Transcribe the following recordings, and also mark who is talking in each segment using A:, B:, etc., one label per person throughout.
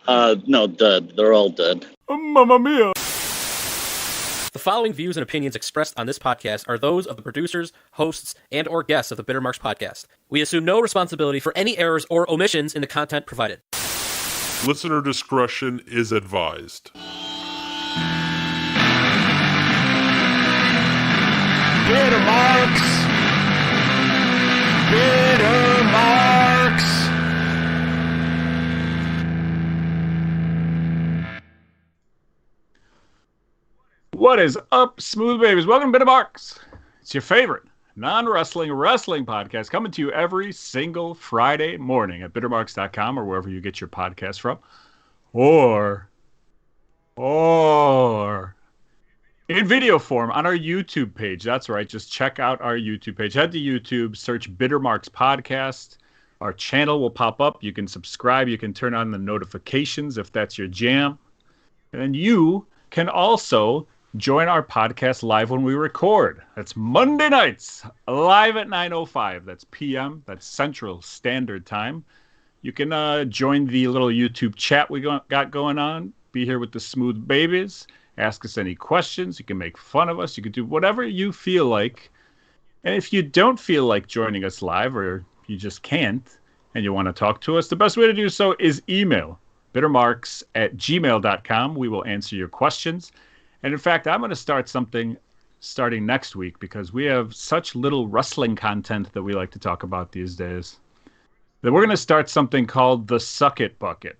A: No, dead. They're all dead.
B: Mamma mia!
C: The following views and opinions expressed on this podcast are those of the producers, hosts, and or guests of the Bitter Marks podcast. We assume no responsibility for any errors or omissions in the content provided.
D: Listener discretion is advised.
B: Bitter Marks! Bitter Marks! What is up, smooth babies? Welcome to Bitter Marks. It's your favorite non-wrestling wrestling podcast coming to you every single Friday morning at bittermarks.com or wherever you get your podcast from. Or in video form on our YouTube page. That's right. Just check out our YouTube page. Head to YouTube, search Bitter Marks Podcast. Our channel will pop up. You can subscribe. You can turn on the notifications if that's your jam. And then you can also join our podcast live when we record. That's Monday nights, live at 9:05. That's p.m. That's Central Standard Time. You can join the little YouTube chat we got going on. Be here with the smooth babies. Ask us any questions. You can make fun of us. You can do whatever you feel like. And if you don't feel like joining us live, or you just can't, and you want to talk to us, the best way to do so is email bittermarks@gmail.com. We will answer your questions. And in fact, I'm going to start something starting next week because we have such little wrestling content that we like to talk about these days. That we're going to start something called the Suck It Bucket.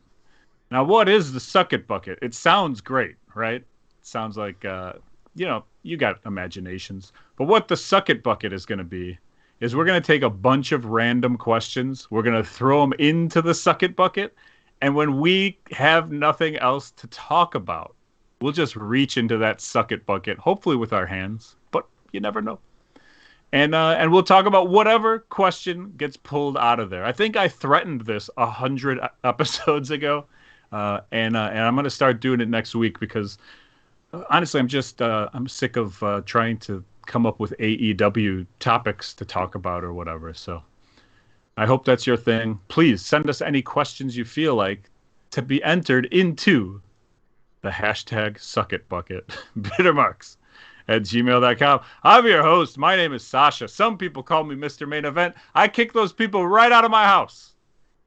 B: Now, what is the Suck It Bucket? It sounds great, right? It sounds like, you got imaginations. But what the Suck It Bucket is going to be is we're going to take a bunch of random questions. We're going to throw them into the Suck It Bucket. And when we have nothing else to talk about, we'll just reach into that Suck It Bucket, hopefully with our hands, but you never know. And we'll talk about whatever question gets pulled out of there. I think I threatened this 100 episodes ago, and I'm going to start doing it next week because, honestly, I'm sick of trying to come up with AEW topics to talk about or whatever. So I hope that's your thing. Please send us any questions you feel like to be entered into the hashtag Suck It Bucket, bittermarks@gmail.com. I'm your host. My name is Sasha. Some people call me Mr. Main Event. I kick those people right out of my house.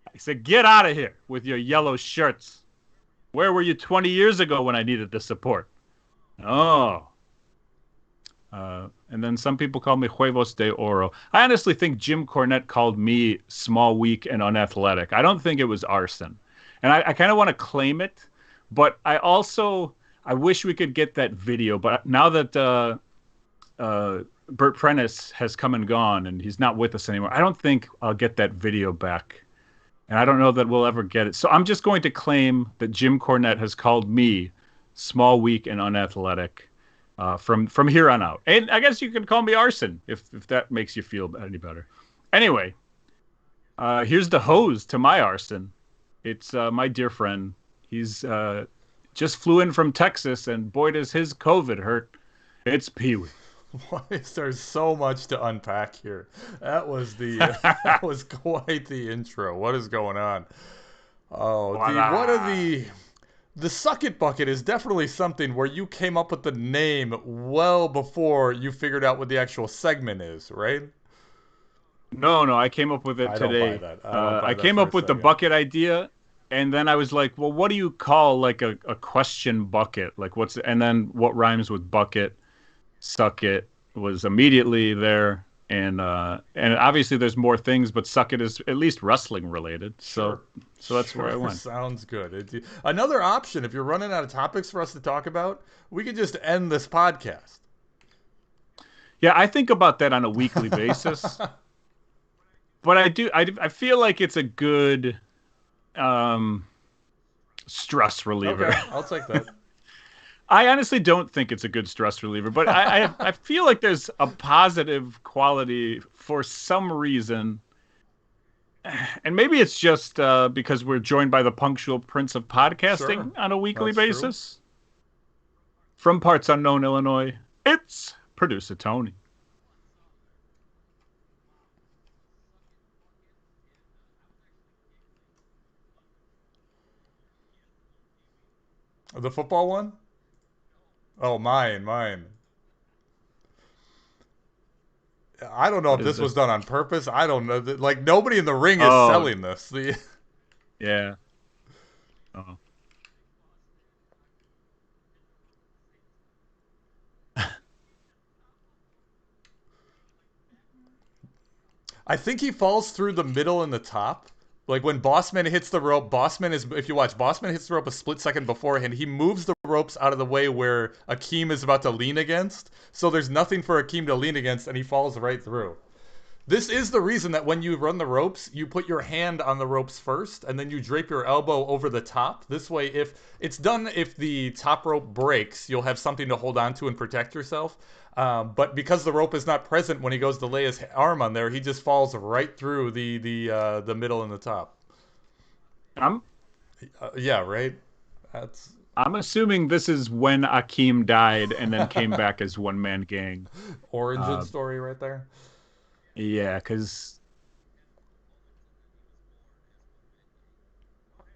B: I said, get out of here with your yellow shirts. Where were you 20 years ago when I needed the support? Oh. And then some people call me Huevos de Oro. I honestly think Jim Cornette called me small, weak, and unathletic. I don't think it was arson. And I kind of want to claim it. But I wish we could get that video. But now that Burt Prentice has come and gone and he's not with us anymore, I don't think I'll get that video back. And I don't know that we'll ever get it. So I'm just going to claim that Jim Cornette has called me small, weak, and unathletic from here on out. And I guess you can call me arson if that makes you feel any better. Anyway, here's the hose to my arson. It's my dear friend. He's just flew in from Texas, and boy, does his COVID hurt. It's Peewee.
E: Why is there so much to unpack here? That was that was quite the intro. What is going on? Oh, the Suck It Bucket is definitely something where you came up with the name well before you figured out what the actual segment is, right?
D: No, I came up with it today.
E: Don't buy that.
D: I came up with the bucket idea. And then I was like, well, what do you call like a question bucket? Like and then what rhymes with bucket? Suck It was immediately there. And obviously there's more things, but Suck It is at least wrestling related. So that's where I went.
E: Sounds good. Another option, if you're running out of topics for us to talk about, we could just end this podcast.
D: Yeah, I think about that on a weekly basis. But I feel like it's a good stress reliever.
E: Okay, I'll take that.
D: I honestly don't think it's a good stress reliever, but I feel like there's a positive quality for some reason. And maybe it's just because we're joined by the punctual prince of podcasting on a weekly basis. True. From parts unknown, Illinois, it's producer Tony.
E: The football one? Oh, mine. I don't know
B: What
E: if
B: is
E: this was
B: this?
E: done on purpose. I don't know. Like, nobody in the ring is
B: Oh.
E: selling this.
B: Yeah. Oh.
E: I think he falls through the middle and the top. Like when Bossman hits the rope, if you watch, Bossman hits the rope a split second beforehand. He moves the ropes out of the way where Akeem is about to lean against. So there's nothing for Akeem to lean against, and he falls right through. This is the reason that when you run the ropes, you put your hand on the ropes first, and then you drape your elbow over the top. This way, if the top rope breaks, you'll have something to hold on to and protect yourself. But because the rope is not present when he goes to lay his arm on there, he just falls right through the middle and the top. Yeah, right.
B: I'm assuming this is when Akeem died and then came back as One Man Gang.
E: Origin story right there.
B: Yeah, because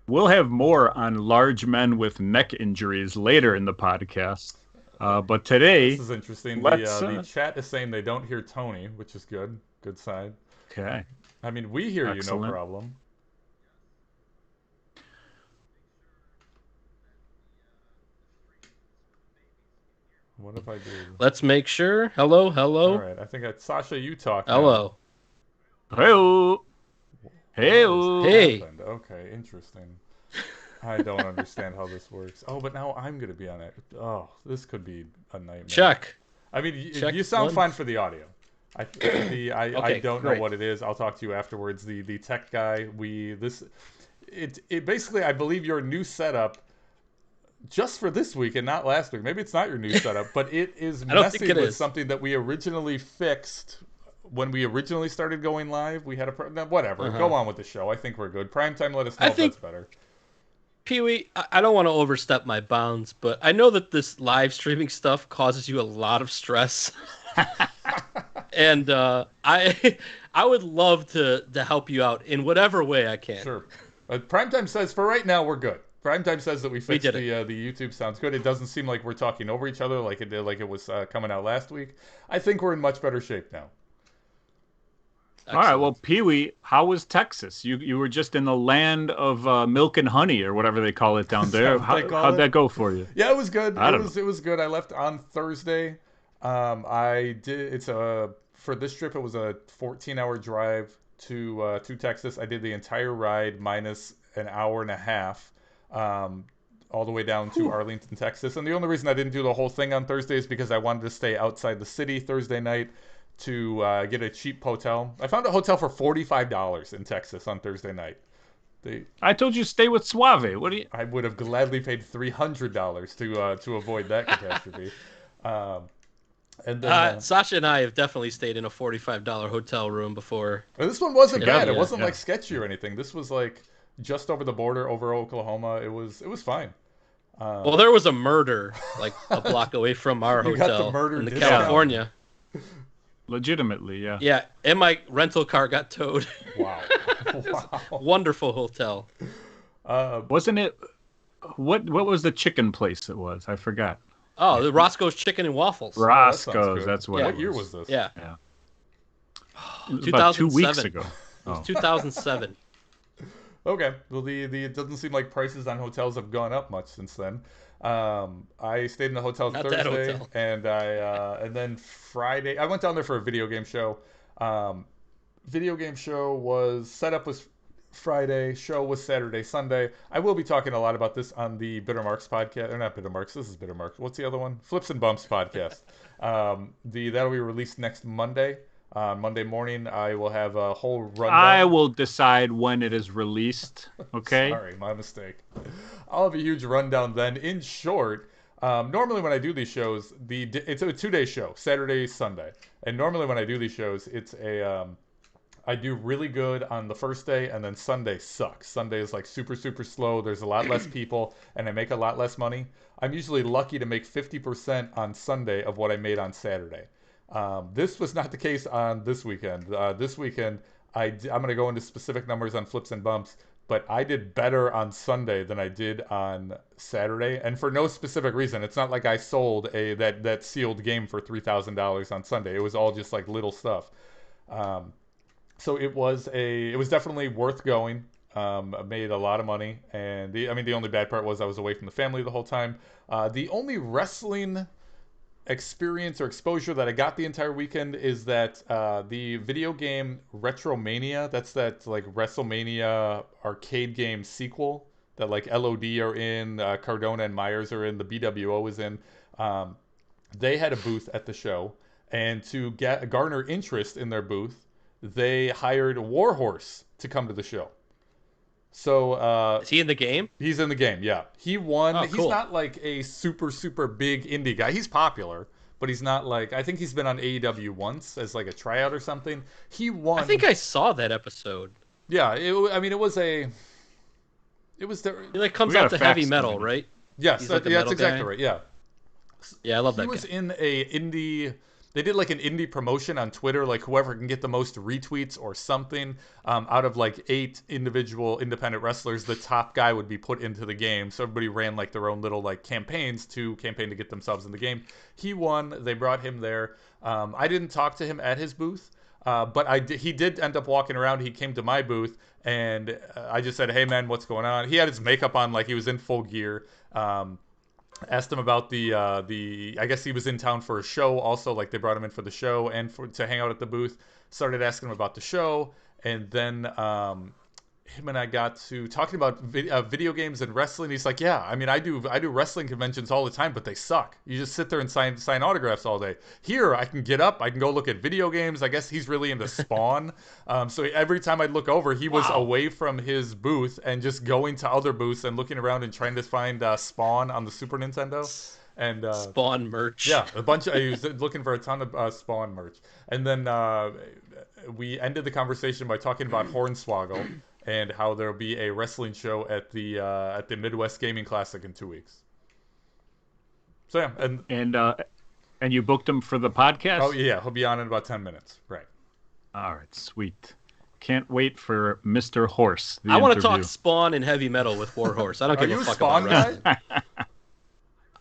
B: we'll have more on large men with neck injuries later in the podcast. But today,
E: this is interesting.
B: The
E: chat is saying they don't hear Tony, which is good. Good sign.
B: Okay.
E: I mean, we hear
B: Excellent.
E: you, no problem. What if I do?
C: Let's make sure. Hello.
E: All right, I think Sasha, you talk.
C: Hello.
B: Hey-o. Hey-o.
C: Hey.
E: Okay, interesting. I don't understand how this works. Oh, but now I'm going to be on it. Oh, this could be a nightmare.
C: Check.
E: I mean,
C: Check
E: you sound
C: one.
E: fine for the audio. I
C: Okay,
E: don't know
C: great.
E: what it is. I'll talk to you afterwards. The tech guy. It basically, I believe your new setup. Just for this week and not last week. Maybe it's not your new setup, but it is messing with something that we originally fixed when we originally started going live. We had whatever. Go on with the show. I think we're good. Primetime, let us know if that's better.
C: Peewee, I don't want to overstep my bounds, but I know that this live streaming stuff causes you a lot of stress. And I would love to help you out in whatever way I can.
E: Sure. Primetime says for right now we're good. Primetime says that we fixed the YouTube sounds good. It doesn't seem like we're talking over each other like it did, like it was coming out last week. I think we're in much better shape now.
B: Excellent. All right, well, Peewee, how was Texas? You were just in the land of milk and honey, or whatever they call it down there. How'd that go for you?
E: Yeah, it was good. It was good. I left on Thursday. For this trip, it was a 14-hour drive to Texas. I did the entire ride minus an hour and a half. All the way down to Arlington, Texas. And the only reason I didn't do the whole thing on Thursday is because I wanted to stay outside the city Thursday night to get a cheap hotel. I found a hotel for $45 in Texas on Thursday night.
B: I told you stay with Suave. What do you?
E: I would have gladly paid $300 to avoid that catastrophe. And then,
C: Sasha and I have definitely stayed in a $45 hotel room before.
E: This one wasn't bad. It wasn't like sketchy or anything. This was like just over the border, over Oklahoma. It was fine.
C: Well, there was a murder like a block away from our hotel in California.
B: Legitimately, yeah.
C: Yeah, and my rental car got towed.
E: Wow.
C: Wonderful hotel.
B: Wasn't it? What was the chicken place it was? I forgot.
C: Oh, the Roscoe's Chicken and Waffles.
B: Roscoe's, that's what it was.
E: What year was this?
C: Yeah.
B: It was about 2 weeks ago.
C: It was 2007.
E: Okay. Well, it doesn't seem like prices on hotels have gone up much since then. I stayed in the hotel Thursday, and and then Friday I went down there for a video game show. Video game show was Friday, show was Saturday, Sunday. I will be talking a lot about this on the Bitter Marks podcast, or not Bitter Marks. This is Bitter Marks. What's the other one? Flips and Bumps podcast. That'll be released next Monday. Monday morning, I will have a whole rundown.
B: I will decide when it is released. Okay.
E: Sorry, my mistake. I'll have a huge rundown then. In short, normally when I do these shows, it's a 2-day show, Saturday, Sunday. And normally when I do these shows, I do really good on the first day, and then Sunday sucks. Sunday is like super, super slow. There's a lot less people, and I make a lot less money. I'm usually lucky to make 50% on Sunday of what I made on Saturday. This was not the case on this weekend. This weekend, I'm going to go into specific numbers on Flips and Bumps. but I did better on Sunday than I did on Saturday, and for no specific reason. It's not like I sold that sealed game for $3,000 on Sunday. It was all just like little stuff. So it was definitely worth going. I made a lot of money, and the only bad part was I was away from the family the whole time. The only wrestling experience or exposure that I got the entire weekend is that the video game Retromania, that's that like WrestleMania arcade game sequel that like LOD are in, Cardona and Myers are in, the BWO is in. They had a booth at the show, and to garner interest in their booth, they hired Warhorse to come to the show. So
C: is he in the game?
E: He's in the game, yeah. He won.
C: Oh, cool.
E: He's not like a super, super big indie guy. He's popular, but he's not like, I think he's been on AEW once as like a tryout or something. He won.
C: I think I saw that episode.
E: Yeah, it was the.
C: He like comes out to heavy metal, right?
E: Yes,
C: like
E: that's exactly right. Yeah.
C: Yeah, I love that
E: He was
C: guy.
E: in a indie. They did like an indie promotion on Twitter, like whoever can get the most retweets or something out of like 8 individual independent wrestlers, the top guy would be put into the game. So everybody ran like their own little like campaigns to get themselves in the game. He won. They brought him there. I didn't talk to him at his booth, but he did end up walking around. He came to my booth, and I just said, "Hey man, what's going on?" He had his makeup on, like he was in full gear. Asked him about the I guess he was in town for a show also, like they brought him in for the show and to hang out at the booth. Started asking him about the show, and then him and I got to talking about video games and wrestling. He's like, yeah, I mean, I do wrestling conventions all the time, but they suck. You just sit there and sign autographs all day. Here, I can get up, I can go look at video games. I guess he's really into Spawn. So every time I'd look over, he was away from his booth and just going to other booths and looking around and trying to find Spawn on the Super Nintendo. And
C: Spawn merch.
E: Yeah, he was looking for a ton of Spawn merch. And then we ended the conversation by talking about Hornswoggle and how there'll be a wrestling show at the Midwest Gaming Classic in 2 weeks. So yeah,
B: and you booked him for the podcast?
E: Oh yeah, he'll be on in about 10 minutes. Right.
B: All right, sweet. Can't wait for Mr. Horse.
C: I want to talk Spawn and heavy metal with Warhorse. I don't give a fuck about wrestling.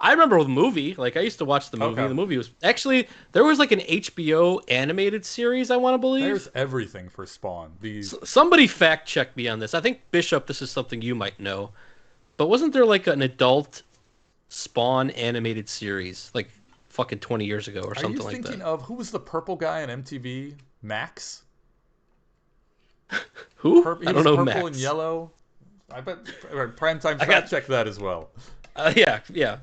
C: I remember the movie. Like, I used to watch the movie. Okay. The movie was... Actually, there was, like, an HBO animated series, I want to believe.
E: There's everything for Spawn.
C: Somebody fact-check me on this. I think, Bishop, this is something you might know. But wasn't there, like, an adult Spawn animated series, like, fucking 20 years ago or something like that?
E: Are you thinking of... Who was the purple guy on MTV? Max?
C: Who? I don't know
E: Max. Purple and yellow. I bet... Primetime fact-check that as well.
C: Yeah.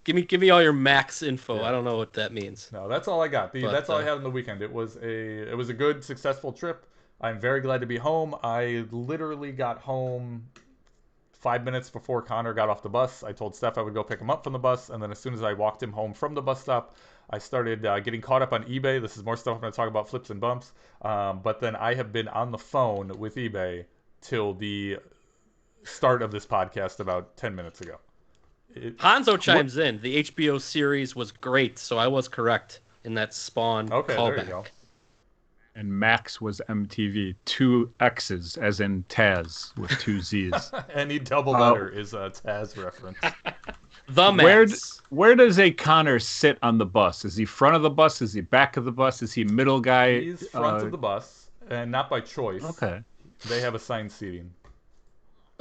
C: Give me all your Max info. Yeah. I don't know what that means.
E: No, that's all I got. That's all I had on the weekend. It was a good, successful trip. I'm very glad to be home. I literally got home 5 minutes before Connor got off the bus. I told Steph I would go pick him up from the bus, and then as soon as I walked him home from the bus stop, I started getting caught up on eBay. This is more stuff I'm going to talk about, flips and bumps. But then I have been on the phone with eBay till the start of this podcast about 10 minutes ago.
C: Hanzo chimes in. The HBO series was great, so I was correct in that Spawn callback. There you go.
B: And Max was MTV. 2 X's, as in Taz, with 2 Z's.
E: Any double letter is a Taz reference.
C: The Max.
B: Where does a Connor sit on the bus? Is he front of the bus? Is he back of the bus? Is he middle guy?
E: He's front of the bus, and not by choice.
B: Okay.
E: They have assigned seating.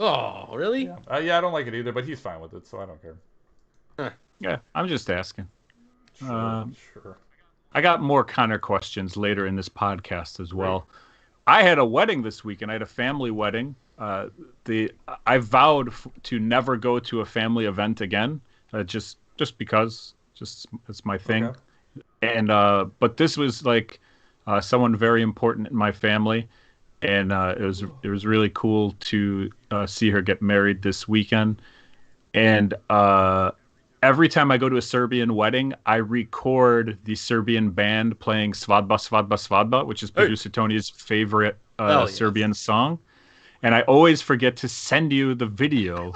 C: Oh, really?
E: Yeah. I don't like it either, but he's fine with it, so I don't care.
B: Huh. Yeah, I'm just asking.
E: Sure.
B: I got more Connor questions later in this podcast as well. Right. I had a wedding this weekend. I had a family wedding. I vowed to never go to a family event again, just because, it's my thing. Okay. And but this was like someone very important in my family. And it was really cool to see her get married this weekend. And every time I go to a Serbian wedding, I record the Serbian band playing Svadba, Svadba, Svadba, which is producer Tony's favorite Serbian song. And I always forget to send you the video,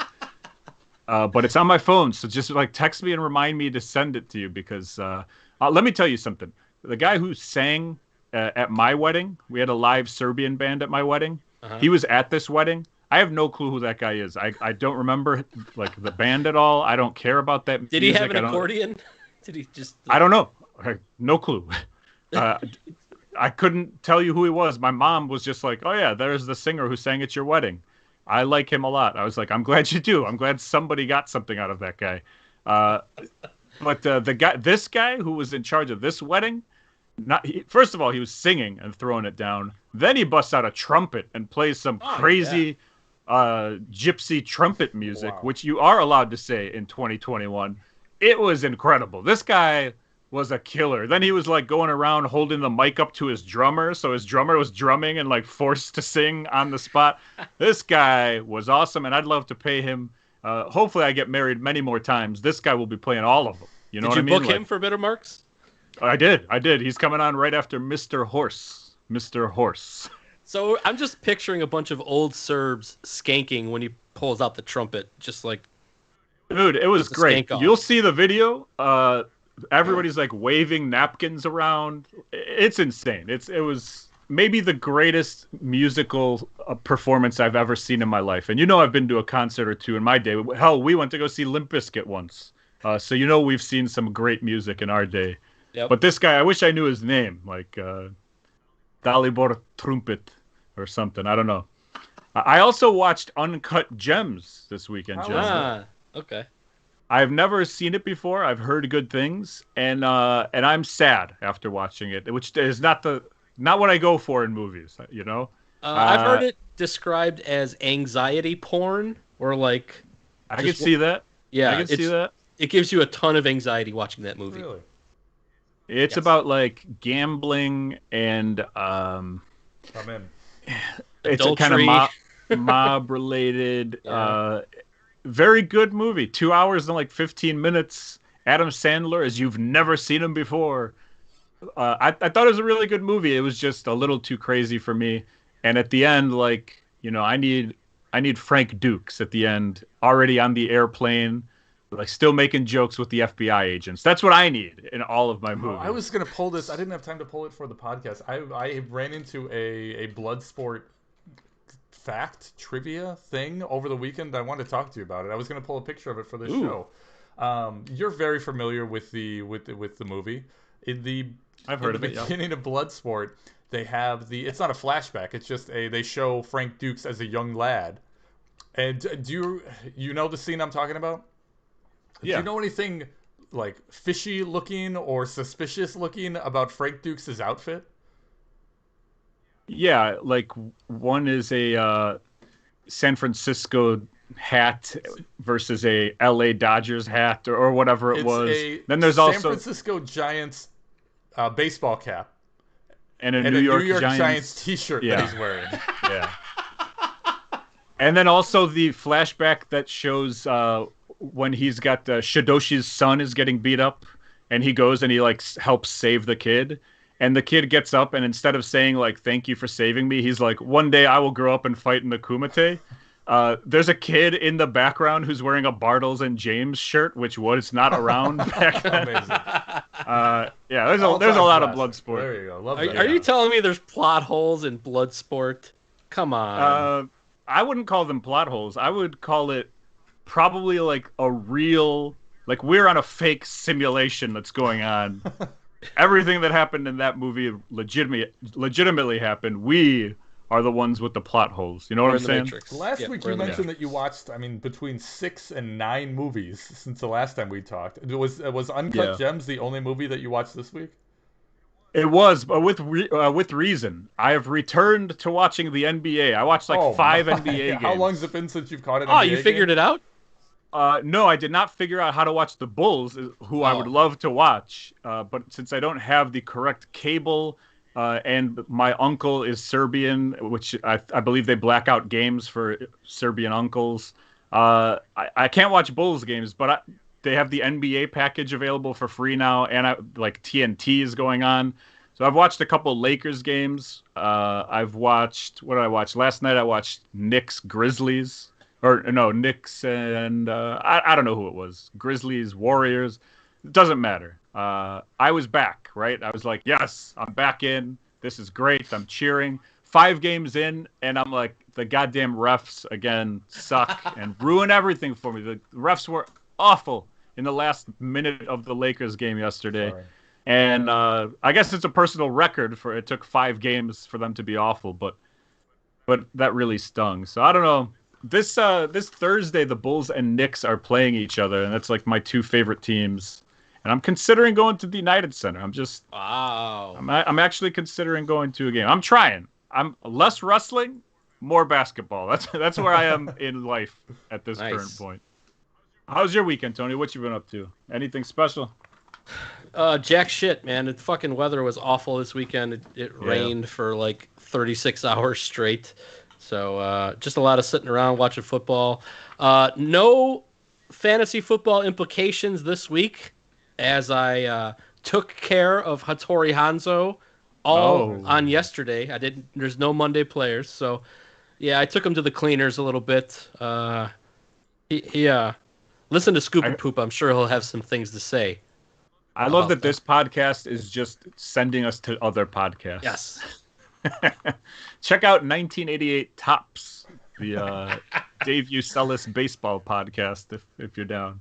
B: but it's on my phone. So just like text me and remind me to send it to you because let me tell you something. The guy who sang at my wedding, we had a live Serbian band at my wedding. Uh-huh. He was at this wedding. I have no clue who that guy is. I don't remember like the band at all. I don't care about that.
C: Did
B: music.
C: he have an accordion? Did he just?
B: I don't know. No clue. I couldn't tell you who he was. My mom was just like, "Oh yeah, there's the singer who sang at your wedding. I like him a lot." I was like, "I'm glad you do. I'm glad somebody got something out of that guy." But this guy who was in charge of this wedding, first of all, he was singing and throwing it down. Then he busts out a trumpet and plays some crazy gypsy trumpet music, which you are allowed to say in 2021. It was incredible. This guy was a killer. Then he was like going around holding the mic up to his drummer, so his drummer was drumming and like forced to sing on the spot. This guy was awesome, and I'd love to pay him. Hopefully I get married many more times. This guy will be playing all of them. You know what I mean?
C: Did you book him for Bitter Marks?
B: I did. He's coming on right after Mr. Horse. Mr. Horse.
C: So I'm just picturing a bunch of old Serbs skanking when he pulls out the trumpet, just like.
B: Dude, it was great. You'll see the video. Everybody's like waving napkins around. It's insane. It was maybe the greatest musical performance I've ever seen in my life. And I've been to a concert or two in my day. Hell, we went to go see Limp Bizkit once. So we've seen some great music in our day.
C: Yep.
B: But this guy, I wish I knew his name, like Dalibor Trumpet or something. I don't know. I also watched Uncut Gems this weekend, Jim.
C: Okay.
B: I've never seen it before. I've heard good things, and I'm sad after watching it, which is not what I go for in movies.
C: I've heard it described as anxiety porn, or like.
B: I can see that.
C: Yeah,
B: I can see that.
C: It gives you a ton of anxiety watching that movie.
E: Really?
B: It's about like gambling and
E: I'm in.
B: It's a kind of mob related. Very good movie. 2 hours and like 15 minutes. Adam Sandler, as you've never seen him before. I thought it was a really good movie. It was just a little too crazy for me. And at the end, like, I need Frank Dukes at the end, already on the airplane, like still making jokes with the FBI agents. That's what I need in all of my movies.
E: I was gonna pull this. I didn't have time to pull it for the podcast. I ran into a blood sport fact trivia thing over the weekend. I wanted to talk to you about it. I was going to pull a picture of it for this show. You're very familiar with the movie.
B: I've heard of it.
E: In the beginning of Bloodsport, they have it's not a flashback. It's just they show Frank Dukes as a young lad. And do you know the scene I'm talking about?
B: Yeah.
E: Do you know anything like fishy looking or suspicious looking about Frank Dukes' outfit?
B: Yeah, like one is a San Francisco hat versus a LA Dodgers hat or whatever it was. Then there's
E: San
B: also
E: San Francisco Giants baseball cap
B: and a New York
E: Giants t-shirt that he's wearing.
B: Yeah. And then also the flashback that shows when he's got Shidoshi's son is getting beat up, and he goes and he like helps save the kid. And the kid gets up, and instead of saying, like, thank you for saving me, he's like, one day I will grow up and fight in the Kumite. There's a kid in the background who's wearing a Bartles and James shirt, which was not around back then.
E: Amazing.
B: There's a lot of blood sport.
E: There you go. Love
C: Are you telling me there's plot holes in Bloodsport? Come on.
B: I wouldn't call them plot holes. I would call it probably like a real, like we're on a fake simulation that's going on. Everything that happened in that movie legitimately happened. We are the ones with the plot holes. You know what I'm saying?
C: Matrix.
E: Last week you mentioned that you watched, between 6 and 9 movies since the last time we talked. Was Uncut Gems the only movie that you watched this week?
B: It was, but with reason. I have returned to watching the NBA. I watched 5 NBA games.
E: How long has it been since you've caught an
C: NBA
E: NBA
C: you figured it out?
B: No, I did not figure out how to watch the Bulls, who I would love to watch. But since I don't have the correct cable, and my uncle is Serbian, which I believe they black out games for Serbian uncles, I can't watch Bulls games, but they have the NBA package available for free now, and TNT is going on. So I've watched a couple Lakers games. I've watched, what did I watch? Last night I watched Knicks Grizzlies. Or no, Knicks and I don't know who it was. Grizzlies, Warriors. It doesn't matter. I was back, right? I was like, yes, I'm back in. This is great. I'm cheering. 5 games in, and I'm like, the goddamn refs again suck and ruin everything for me. The refs were awful in the last minute of the Lakers game yesterday.
E: Sorry.
B: And I guess it's a personal record for it took 5 games for them to be awful, but that really stung. So I don't know. This Thursday, the Bulls and Knicks are playing each other, and that's like my 2 favorite teams. And I'm considering going to the United Center.
C: Wow.
B: I'm actually considering going to a game. I'm trying. I'm less wrestling, more basketball. That's where I am in life at this current point. How's your weekend, Tony? What you been up to? Anything special?
C: Jack shit, man. The fucking weather was awful this weekend. It rained for like 36 hours straight. So just a lot of sitting around watching football. No fantasy football implications this week, as I took care of Hattori Hanzo on yesterday. There's no Monday players, so yeah, I took him to the cleaners a little bit. He listen to Scoop and Poop. I'm sure he'll have some things to say.
B: I love that this podcast is just sending us to other podcasts.
C: Yes.
B: Check out 1988 Tops, the Dave Usellis baseball podcast, if you're down.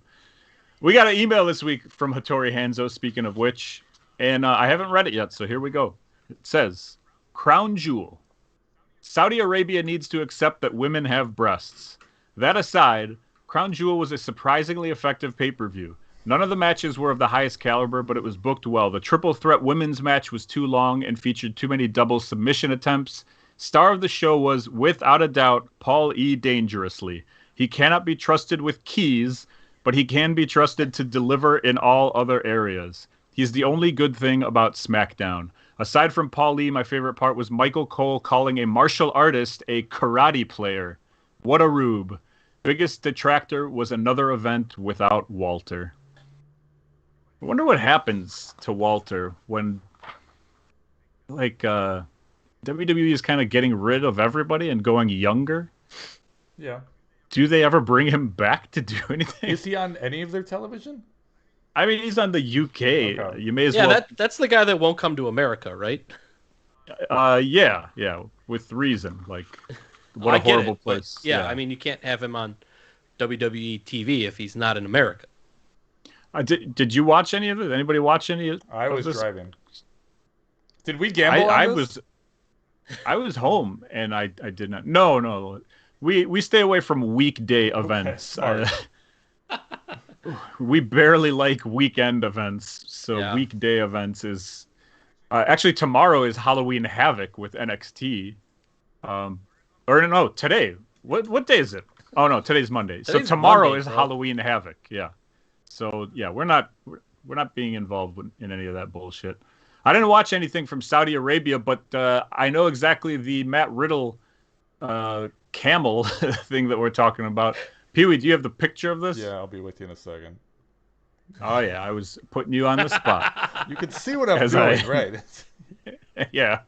B: We got an email this week from Hattori Hanzo, speaking of which, and I haven't read it yet, so here we go. It says, Crown Jewel. Saudi Arabia needs to accept that women have breasts. That aside, Crown Jewel was a surprisingly effective pay-per-view. None of the matches were of the highest caliber, but it was booked well. The triple threat women's match was too long and featured too many double submission attempts. Star of the show was, without a doubt, Paul E. Dangerously. He cannot be trusted with keys, but he can be trusted to deliver in all other areas. He's the only good thing about SmackDown. Aside from Paul E., my favorite part was Michael Cole calling a martial artist a karate player. What a rube. Biggest detractor was another event without Walter. I wonder what happens to Walter when, like, WWE is kind of getting rid of everybody and going younger.
E: Yeah.
B: Do they ever bring him back to do anything?
E: Is he on any of their television?
B: I mean, he's on the UK.
E: Okay.
B: You may as well.
C: Yeah, that's the guy that won't come to America, right?
B: Yeah, with reason. Like, what a horrible place.
C: Yeah, I mean, you can't have him on WWE TV if he's not in America.
B: Did you watch any of it? Anybody watch any of
E: I was
B: this?
E: driving. Did we gamble on this?
B: I was home, and I did not. No. We stay away from weekday events. We barely like weekend events, so weekday events is actually tomorrow is Halloween Havoc with NXT. Today. What day is it? Oh no, today's Monday. So tomorrow is Halloween Havoc. Yeah. So yeah, we're not being involved in any of that bullshit. I didn't watch anything from Saudi Arabia, but I know exactly the Matt Riddle camel thing that we're talking about. Peewee, do you have the picture of this?
E: Yeah, I'll be with you in a second.
B: Oh yeah, I was putting you on the spot.
E: You can see what I'm doing, right?
B: Yeah.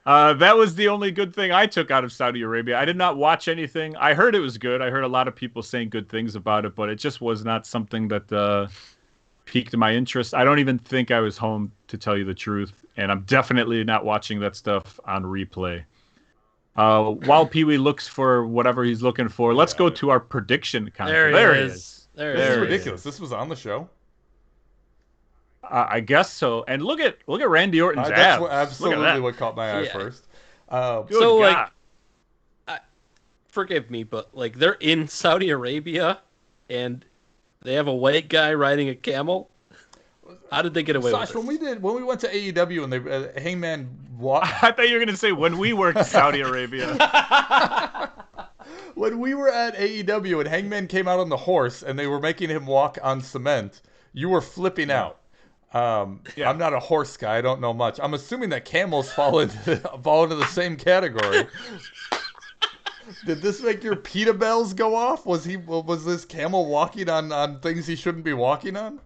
B: That was the only good thing I took out of Saudi Arabia. I did not watch anything. I heard it was good. I heard a lot of people saying good things about it, but it just was not something that piqued my interest. I don't even think I was home, to tell you the truth, and I'm definitely not watching that stuff on replay. While Peewee looks for whatever he's looking for, let's go to our prediction contest.
C: There he is.
E: This is ridiculous. This was on the show.
B: I guess so. And look at Randy Orton's abs.
E: That's absolutely what caught my eye first.
C: So God. Forgive me, but like they're in Saudi Arabia, and they have a white guy riding a camel. How did they get away with this?
E: When we went to AEW and they Hangman walked.
B: I thought you were going to say when we worked in Saudi Arabia.
E: When we were at AEW and Hangman came out on the horse and they were making him walk on cement, you were flipping out. I'm not a horse guy. I don't know much. I'm assuming that camels fall into the same category. Did this make your pita bells go off? Was this camel walking on things he shouldn't be walking on?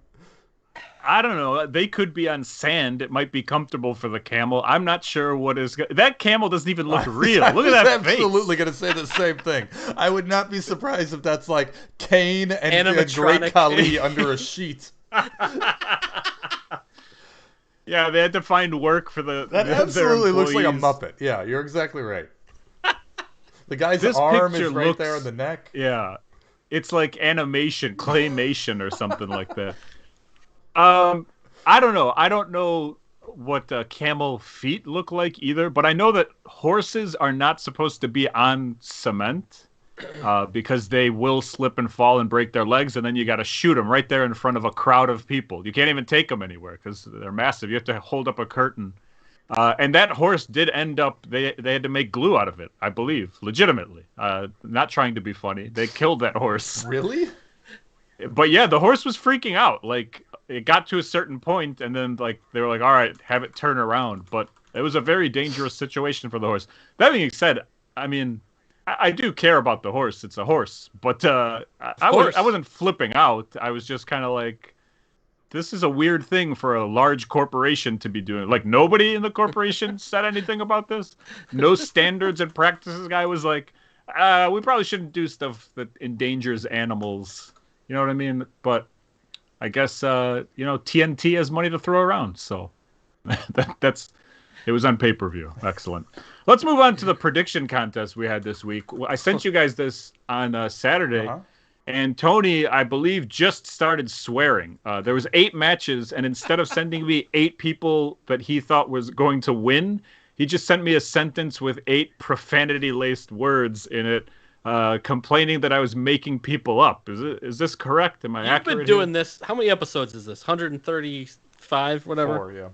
B: I don't know. They could be on sand. It might be comfortable for the camel. I'm not sure what is. That camel doesn't even look real. Look at that face.
E: I'm absolutely going to say the same thing. I would not be surprised if that's like Kane and Great Khali under a sheet.
B: Yeah, they had to find work for their
E: absolutely looks like a
B: employees.
E: Muppet. Yeah, you're exactly right. The guy's
B: This
E: arm is
B: picture
E: right
B: looks-
E: there on the neck.
B: Yeah, it's like animation, claymation, or something like that. I don't know. I don't know what camel feet look like either, but I know that horses are not supposed to be on cement because they will slip and fall and break their legs, and then you got to shoot them right there in front of a crowd of people. You can't even take them anywhere because they're massive. You have to hold up a curtain. And that horse did end up, they had to make glue out of it, I believe, legitimately. Not trying to be funny. They killed that horse.
E: Really?
B: But yeah, the horse was freaking out. Like, it got to a certain point, and then like they were like, all right, have it turn around. But it was a very dangerous situation for the horse. That being said, I mean, I do care about the horse. It's a horse. But I wasn't flipping out. I was just kind of like, this is a weird thing for a large corporation to be doing. Like, nobody in the corporation said anything about this. No standards and practices guy was like, we probably shouldn't do stuff that endangers animals. You know what I mean? But I guess, TNT has money to throw around. So it was on pay-per-view. Excellent. Let's move on to the prediction contest we had this week. I sent you guys this on Saturday. Uh-huh. And Tony, I believe, just started swearing. There was 8 matches, and instead of sending me 8 people that he thought was going to win, he just sent me a sentence with 8 profanity-laced words in it, complaining that I was making people up. Is this correct? Am I accurate?
C: You've been doing this. How many episodes is this? 135, whatever?
E: 4, yeah.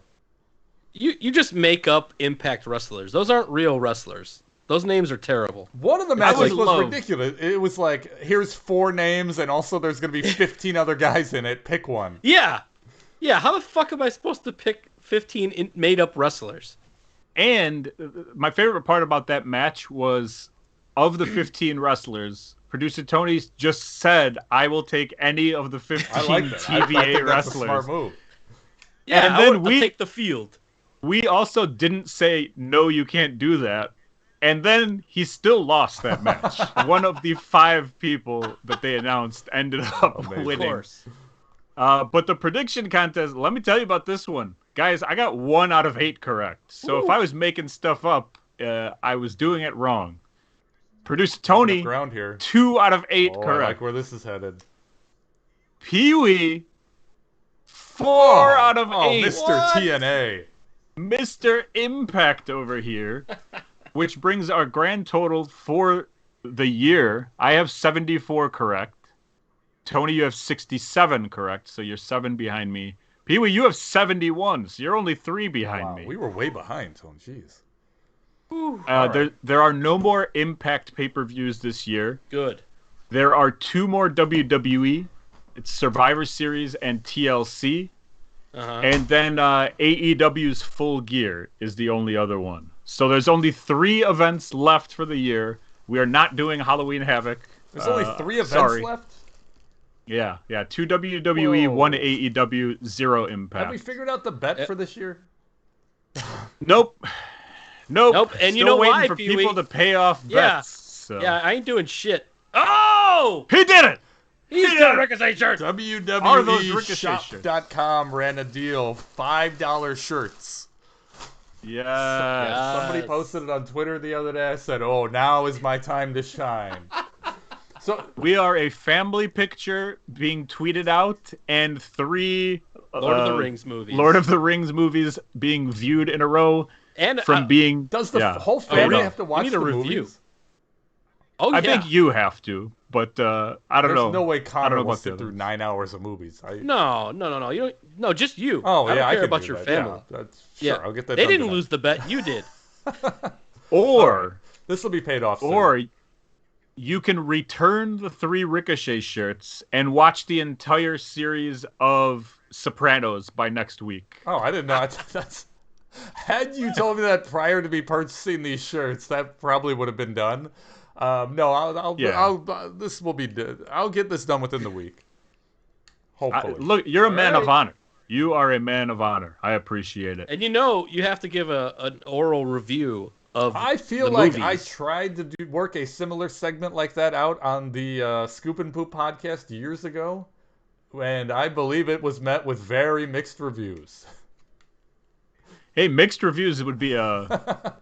C: You just make up Impact wrestlers. Those aren't real wrestlers. Those names are terrible.
E: One of the matches was ridiculous. It was like, here's 4 names, and also there's going to be 15 other guys in it. Pick one.
C: Yeah. Yeah, how the fuck am I supposed to pick 15 made-up wrestlers?
B: And my favorite part about that match was, of the 15 wrestlers, producer Tony just said, I will take any of the 15 TVA wrestlers. That's a smart move.
C: Yeah, and then I'll take the field.
B: We also didn't say, no, you can't do that. And then he still lost that match. One of the 5 people that they announced ended up winning. Of course. But the prediction contest, let me tell you about this one. Guys, I got 1 out of 8 correct. So if I was making stuff up, I was doing it wrong. Producer Tony, 2 out of 8 correct. I
E: like where this is headed.
B: Peewee, 4 out of 8.
E: Mr. TNA.
B: Mr. Impact over here. Which brings our grand total for the year. I have 74 correct. Tony, you have 67 correct, so you're 7 behind me. Peewee, you have 71, so you're only 3 behind me.
E: We were way behind, so jeez.
B: There are no more Impact pay-per-views this year.
C: Good.
B: There are 2 more WWE. It's Survivor Series and TLC. Uh-huh. And then AEW's Full Gear is the only other one. So there's only 3 events left for the year. We are not doing Halloween Havoc.
E: There's only 3 events left?
B: Yeah. 2 WWE, 1 AEW, 0 Impact.
E: Have we figured out the bet for this year?
B: Nope.
C: And
B: Still
C: you know
B: waiting
C: why,
B: for
C: Peewee?
B: people to pay off bets. So.
C: Yeah, I ain't doing shit. Oh!
B: He did it!
C: He's got Ricochet shirts!
E: WWEshop.com ran a deal. $5 shirts.
B: Yeah.
E: Somebody posted it on Twitter the other day. I said, "Oh, now is my time to shine." So
B: we are a family picture being tweeted out, and 3
C: Lord of the Rings
B: movies being viewed in a row.
C: And
E: does the whole family have to watch the movies?
C: Oh yeah.
B: I think you have to, but I don't know.
E: There's no way Connor will sit through 9 hours of movies.
C: No. You don't. No, just you.
E: Oh,
C: I
E: don't
C: care about your family.
E: Yeah, sure, I'll get that.
C: They didn't lose the bet. You did.
B: Or
E: this will be paid off soon.
B: Or you can return the 3 Ricochet shirts and watch the entire series of Sopranos by next week.
E: Oh, I didn't know. Had you told me that prior to me purchasing these shirts, that probably would have been done. No, this will be. I'll get this done within the week. Hopefully.
B: Look, you're a man of honor. You are a man of honor. I appreciate it.
C: And you have to give an oral review of.
E: I feel like I tried to work a similar segment like that out on the Scoop and Poop podcast years ago, and I believe it was met with very mixed reviews.
B: Hey, mixed reviews would be a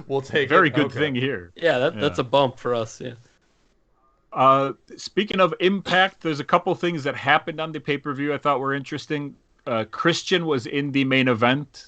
E: We'll take
B: very
E: it.
B: good
E: Okay.
B: thing here.
C: Yeah, that's a bump for us. Yeah.
B: Speaking of Impact, there's a couple things that happened on the pay-per-view I thought were interesting. Christian was in the main event,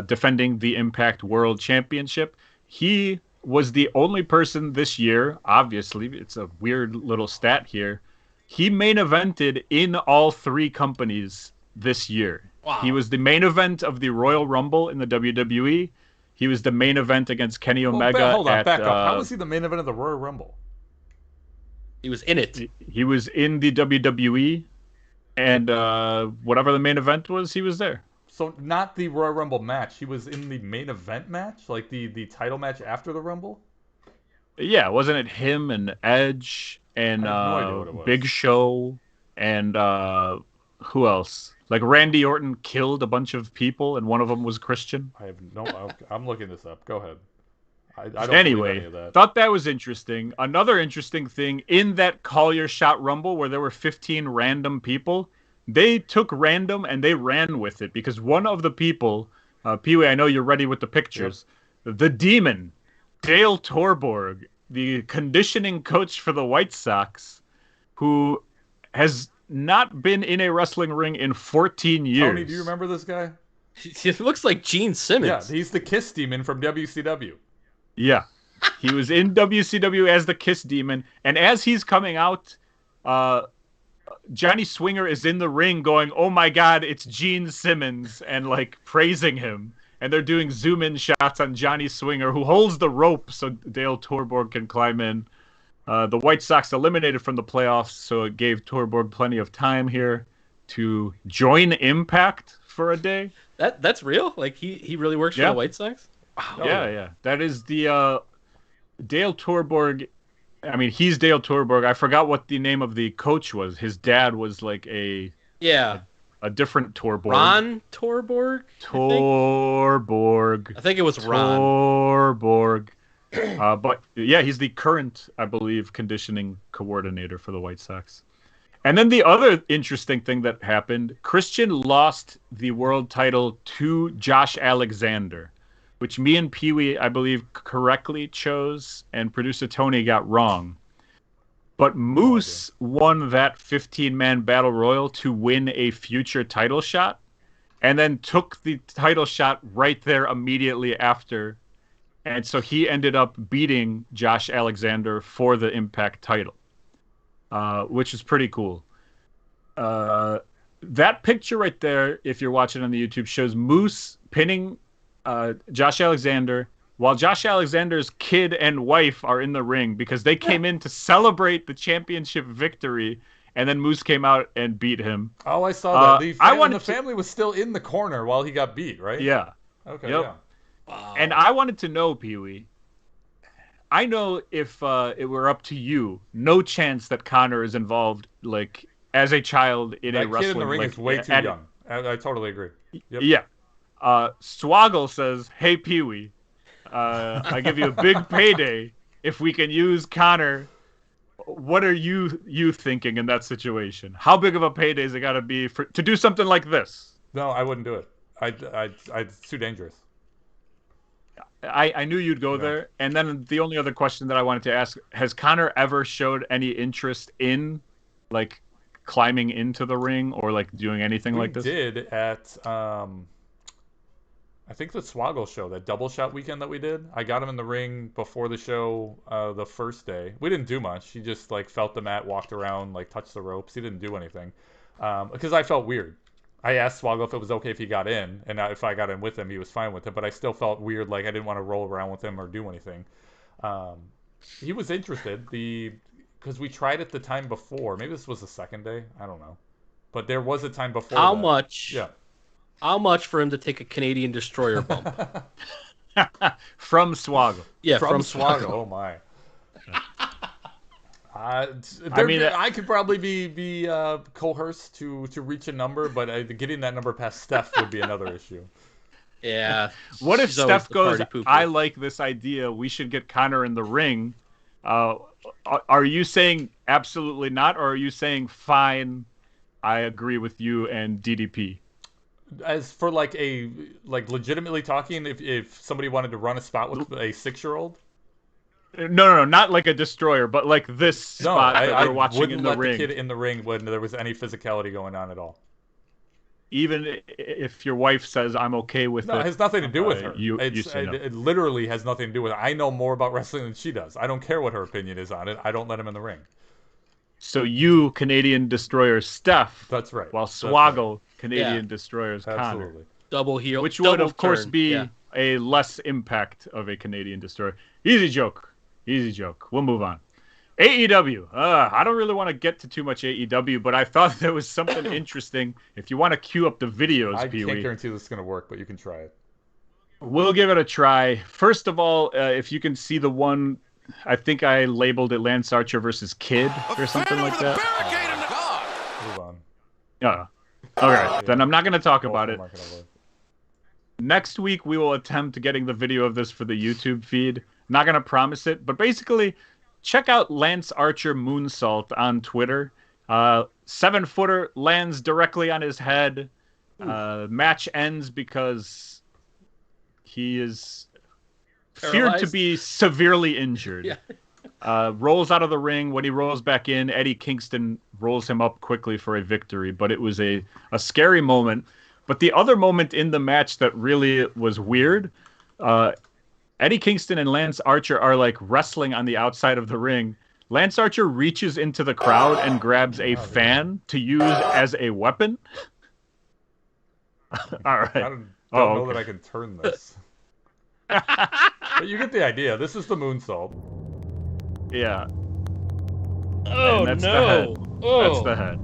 B: defending the Impact World Championship. He was the only person this year, obviously, it's a weird little stat here. He main evented in all three companies this year.
C: Wow.
B: He was the main event of the Royal Rumble in the WWE. He was the main event against Kenny Omega.
E: Hold on,
B: at,
E: back up. How was he the main event of the Royal Rumble?
C: He was in it.
B: He was in the WWE, and whatever the main event was, he was there.
E: So not the Royal Rumble match. He was in the main event match, like the title match after the Rumble.
B: Yeah, wasn't it him and Edge and
E: I have no idea what it was.
B: Big Show and who else? Like Randy Orton killed a bunch of people, and one of them was Christian.
E: I have no. I'm looking this up. Go ahead. I don't believe
B: Anyway,
E: any of that.
B: thought that was interesting. Another interesting thing in that Call Your Shot Rumble where there were 15 random people, they took random and they ran with it because one of the people, Peewee, I know you're ready with the pictures. Yep. The Demon, Dale Torborg, the conditioning coach for the White Sox, who has not been in a wrestling ring in 14 years.
E: Tony, do you remember this guy?
C: He looks like Gene Simmons.
E: Yeah, he's the Kiss Demon from WCW.
B: Yeah. He was in WCW as the Kiss Demon, and as he's coming out, Johnny Swinger is in the ring going, "Oh my God, it's Gene Simmons," and like praising him. And they're doing zoom-in shots on Johnny Swinger, who holds the rope so Dale Torborg can climb in. The White Sox eliminated from the playoffs, so it gave Torborg plenty of time here to join Impact for a day.
C: That's real? Like he really works for the White Sox?
B: Wow. Yeah. That is the Dale Torborg. I mean, he's Dale Torborg. I forgot what the name of the coach was. His dad was like a different Torborg.
C: Ron Torborg?
B: Torborg.
C: I think it was Ron.
B: Torborg. But yeah, he's the current, I believe, conditioning coordinator for the White Sox. And then the other interesting thing that happened, Christian lost the world title to Josh Alexander, which me and Peewee, I believe, correctly chose, and producer Tony got wrong. But Moose won that 15-man battle royal to win a future title shot, and then took the title shot right there immediately after. And so he ended up beating Josh Alexander for the Impact title, which is pretty cool. That picture right there, if you're watching on the YouTube, shows Moose pinning Josh Alexander while Josh Alexander's kid and wife are in the ring because they came in to celebrate the championship victory, and then Moose came out and beat him.
E: Oh, I saw that. The family was still in the corner while he got beat, right?
B: Yeah.
E: Okay,
B: yep.
E: Yeah.
C: Wow.
B: And I wanted to know, Peewee, I know if it were up to you, no chance that Connor is involved, like, as a child in a wrestling...
E: That kid in the ring
B: like,
E: is way too young. I totally agree. Yep.
B: Yeah. Swoggle says, "Hey, Peewee, I give you a big payday if we can use Connor. What are you thinking in that situation? How big of a payday is it got to be to do something like this?"
E: No, I wouldn't do it. It's too dangerous.
B: I knew you'd go there. And then the only other question that I wanted to ask, has Connor ever showed any interest in, like, climbing into the ring or, like, doing anything like this?
E: We did at, I think the Swoggle show, that double shot weekend that we did. I got him in the ring before the show the first day. We didn't do much. He just, like, felt the mat, walked around, like, touched the ropes. He didn't do anything. Because I felt weird. I asked Swoggle if it was okay if he got in, and if I got in with him, he was fine with it. But I still felt weird, like I didn't want to roll around with him or do anything. He was interested, because we tried it the time before. Maybe this was the second day. I don't know, but there was a time before.
C: How much?
E: Yeah.
C: How much for him to take a Canadian destroyer bump?
B: From Swoggle.
C: Yeah,
E: from Swoggle. Oh my. I could probably be coerced to reach a number, but getting that number past Steph would be another issue.
C: Yeah.
B: What if Steph goes, "I like this idea. We should get Connor in the ring." Are you saying absolutely not, or are you saying fine? I agree with you and DDP.
E: As for like legitimately talking, if somebody wanted to run a spot with a 6-year-old.
B: No, not like a destroyer, but like this spot that we're watching in the ring.
E: I wouldn't let the kid in the ring when there was any physicality going on at all.
B: Even if your wife says I'm okay with it.
E: No, it has nothing to do with her.
B: You say no.
E: It literally has nothing to do with it. I know more about wrestling than she does. I don't care what her opinion is on it. I don't let him in the ring.
B: So you, Canadian Destroyer Steph.
E: That's right.
B: While Swoggle, Canadian Destroyer's
E: Absolutely.
B: Connor.
C: Double heel.
B: Which would, of course, be a less impact of a Canadian Destroyer. Easy joke. We'll move on. AEW. I don't really want to get to too much AEW, but I thought there was something interesting. If you want to queue up the videos,
E: I
B: Peewee,
E: can't guarantee this is going to work, but you can try it.
B: We'll give it a try. First of all, if you can see the one, I think I labeled it Lance Archer versus Kid or something like that.
E: Move on.
B: Yeah. Okay, then I'm not going to talk about it. Next week, we will attempt getting the video of this for the YouTube feed. Not going to promise it, but basically, check out Lance Archer Moonsault on Twitter. 7-footer lands directly on his head. Match ends because he is feared to be severely injured. Yeah. Rolls out of the ring. When he rolls back in, Eddie Kingston rolls him up quickly for a victory. But it was a scary moment. But the other moment in the match that really was weird, Eddie Kingston and Lance Archer are like wrestling on the outside of the ring. Lance Archer reaches into the crowd and grabs a fan to use as a weapon. All right.
E: I don't know that I can turn this. But you get the idea. This is the moonsault.
B: Yeah.
C: Oh,
B: that's
C: no.
B: The head. That's the head.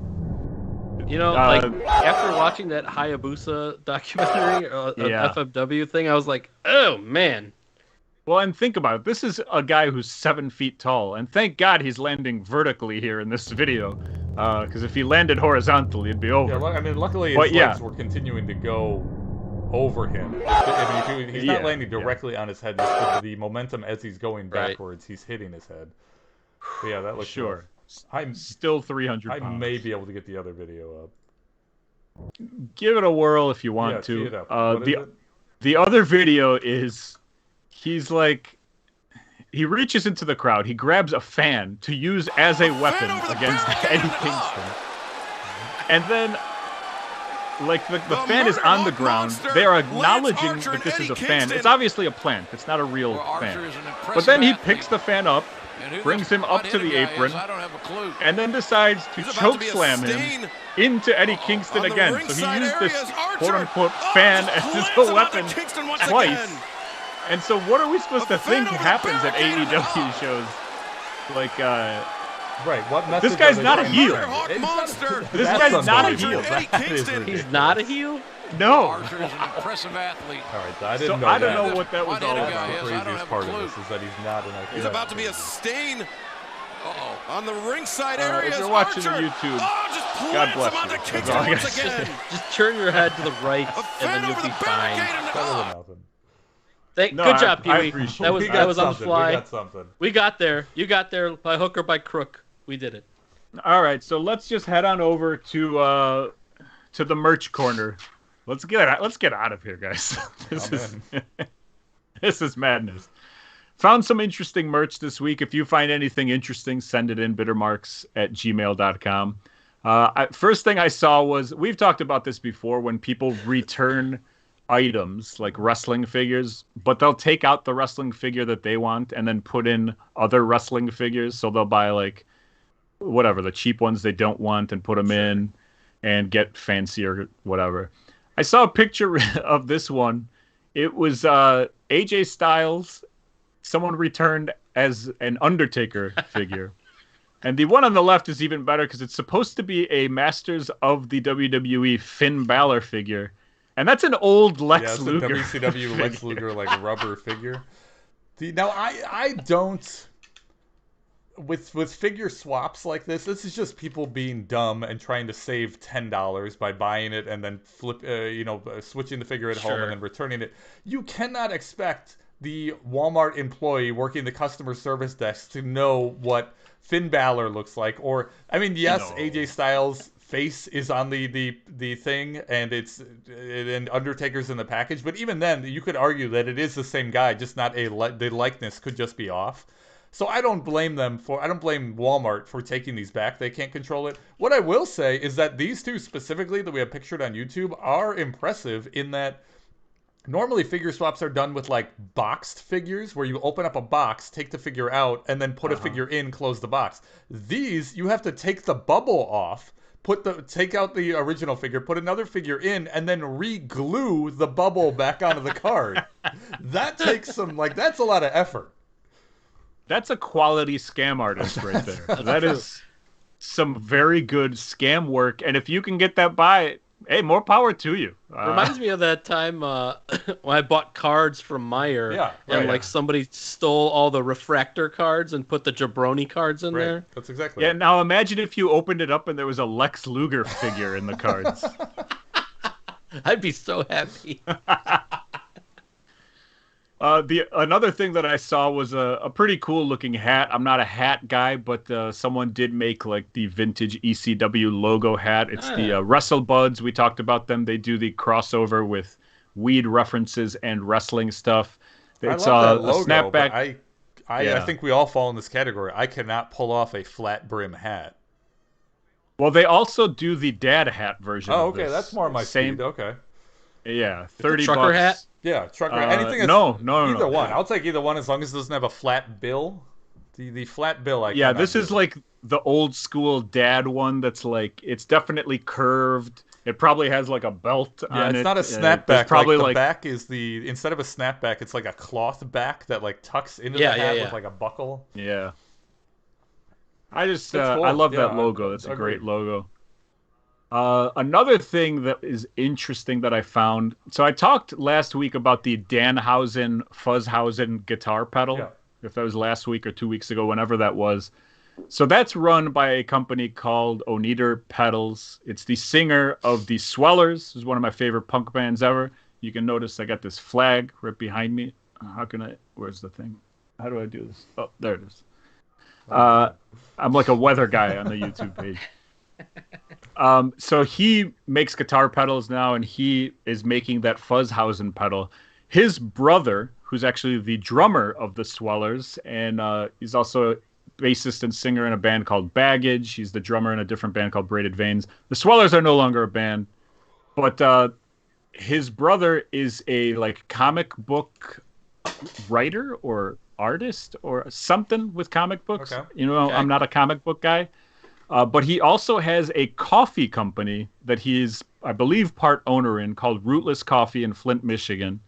C: You know, like, after watching that Hayabusa documentary, FMW thing, I was like, oh, man.
B: Well, and think about it. This is a guy who's 7 feet tall, and thank God he's landing vertically here in this video, because if he landed horizontally, it'd be over.
E: Yeah, I mean, luckily his legs were continuing to go over him. I mean, he's not landing directly on his head. Just the momentum as he's going backwards, he's hitting his head. But yeah, that looks rough. I'm
B: still 300 pounds.
E: I may be able to get the other video up.
B: Give it a whirl if you want to.
E: Tee it up.
B: The other video is he's like, he reaches into the crowd. He grabs a fan to use as a weapon against Eddie Kingston. And then, like, the fan is on the ground. They are acknowledging that this is a fan. It's obviously a plant. It's not a real fan. But then he picks the fan up, brings him up to the apron, and then decides to choke slam him into Eddie Kingston again. So he used this quote-unquote fan as a weapon twice. And so what are we supposed to think happens at AEW shows? Like,
E: right, what message
B: this guy's not a heel.
E: This
B: guy's not a heel.
C: He's not a heel?
B: No.
F: Archer is an impressive athlete.
E: All right, I didn't know
B: I
E: that.
B: don't know what that was all
E: That's
B: about.
E: the craziest part of this is that he's not an athlete.
F: He's about to be a stain. Uh-oh. On the ringside area.
B: If you're watching the YouTube, God bless you. That's all I gotta say.
C: Just turn your head to the right, and then you'll be fine.
E: Better than nothing.
C: Good job, Peewee.
E: That
C: That was on the fly.
E: We got something.
C: We got there. You got there by hook or by crook. We did it.
B: All right, so let's just head on over to the merch corner. Let's get out of here, guys. This is madness. Found some interesting merch this week. If you find anything interesting, send it in bittermarks@gmail.com. First thing I saw was, we've talked about this before, when people return items like wrestling figures, but they'll take out the wrestling figure that they want and then put in other wrestling figures. So they'll buy like whatever, the cheap ones they don't want and put them in and get fancier, whatever. I saw a picture of this one. It was AJ Styles. Someone returned as an Undertaker figure. And the one on the left is even better because it's supposed to be a Masters of the WWE Finn Balor figure. And that's an old Lex Luger.
E: WCW Lex Luger, like, rubber figure. Now, I don't... With figure swaps like this is just people being dumb and trying to save $10 by buying it and then switching the figure at home and then returning it. You cannot expect the Walmart employee working the customer service desk to know what Finn Balor looks like. Or, I mean, yes, AJ Styles face is on the thing, and and Undertaker's in the package. But even then, you could argue that it is the same guy, just not the likeness could just be off. So I don't blame Walmart for taking these back. They can't control it. What I will say is that these two specifically that we have pictured on YouTube are impressive in that normally figure swaps are done with like boxed figures where you open up a box, take the figure out, and then put a figure in, close the box. These, you have to take the bubble off, take out the original figure, put another figure in, and then re-glue the bubble back onto the card. That takes that's a lot of effort.
B: That's a quality scam artist right there. That is some very good scam work. And if you can get that by, hey, more power to you.
C: Reminds me of that time when I bought cards from Meyer, somebody stole all the refractor cards and put the jabroni cards in there.
E: That's exactly
B: right. Now imagine if you opened it up and there was a Lex Luger figure in the cards.
C: I'd be so happy.
B: Another thing that I saw was a pretty cool looking hat. I'm not a hat guy, but someone did make like the vintage ECW logo hat. It's the Wrestle Buds. We talked about them. They do the crossover with weed references and wrestling stuff. It's
E: I love that logo,
B: a snapback.
E: I think we all fall in this category. I cannot pull off a flat brim hat.
B: Well, they also do the dad hat version.
E: Oh,
B: okay,
E: that's more my speed. Okay.
B: Yeah, $30.
C: Trucker hat.
E: Yeah, trucker. Anything that's
B: no.
E: Either one. I'll take either one as long as it doesn't have a flat bill. The flat bill.
B: This is like the old school dad one. That's like it's definitely curved. It probably has like a belt on it.
E: It's not a snapback.
B: Probably
E: the back is instead of a snapback, it's like a cloth back that like tucks into the hat with like a buckle.
B: Yeah. I just
E: cool.
B: I love that logo. It's a great logo. Another thing that is interesting that I found. So I talked last week about the Danhausen Fuzzhausen guitar pedal.
E: Yeah.
B: If that was last week or 2 weeks ago, whenever that was. So that's run by a company called Oneater Pedals. It's the singer of the Swellers, who's one of my favorite punk bands ever. You can notice I got this flag right behind me. Where's the thing? How do I do this? Oh, there it is. I'm like a weather guy on the YouTube page. So he makes guitar pedals now, and he is making that Fuzzhausen pedal. His brother, who's actually the drummer of the Swellers, and he's also bassist and singer in a band called Baggage. He's the drummer in a different band called Braided Veins. The Swellers are no longer a band, but his brother is a like comic book writer or artist or something with comic books.
E: Okay.
B: I'm not a comic book guy. But he also has a coffee company that he is, I believe, part owner in called Rootless Coffee in Flint, Michigan.